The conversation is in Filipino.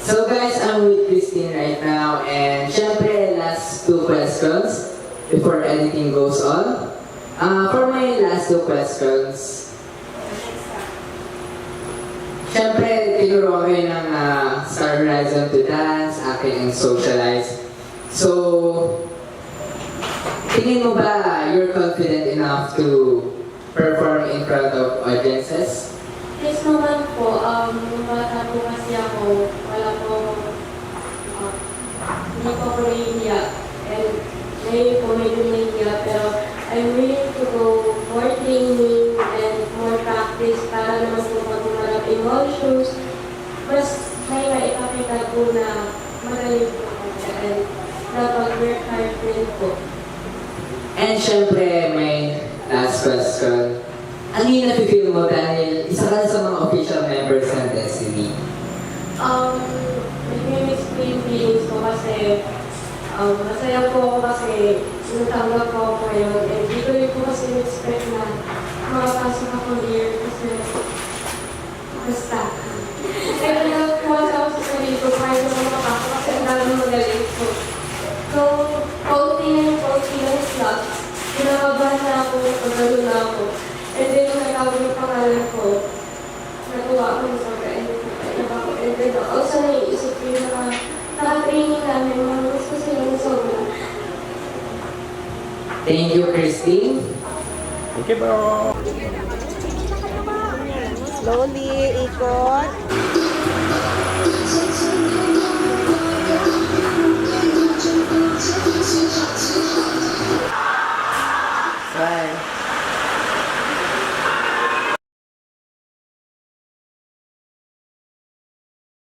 So guys, I'm with Christine right now, and syempre last two questions before editing goes on. For my last two questions, syempre tinuruan kayo ng Star Horizon to dance, acting, and socialize. So, tingin mo ba you're confident enough to perform in front of audiences? Yes naman po, nung bata po kasi ako, wala po, hindi po ako nahihiya. And ngayon po medyo nahihiya, pero I'm willing to go more training and more practice para naman po pag-umarap emotions. Mas may maipakita po na magaling po ako and napag-work hard din po. And syempre, may last question. Ano yung nafe-feel mo dahil isa ka sa mga official members ng Destiny? Nag-mix po yung feelings ko kasi masaya po ako kasi natanggap po ako ngayon. And di ko rin po kasi expect na makapasok ako here kasi basta. Kaya nagpuwas ako sa sarili ko kahit naman makapasok kasi ang dami magaling ko. So, kaunti na yung slots. Kinakabahan na ako, pagdalo na ako. And then, nung natawag yung pangalan ko, natuwa ako sa and then, also naiisip ko yung naka-training namin, mga gusto silang sobra. Thank you, Christine. Thank you, bro. Slowly, ikot.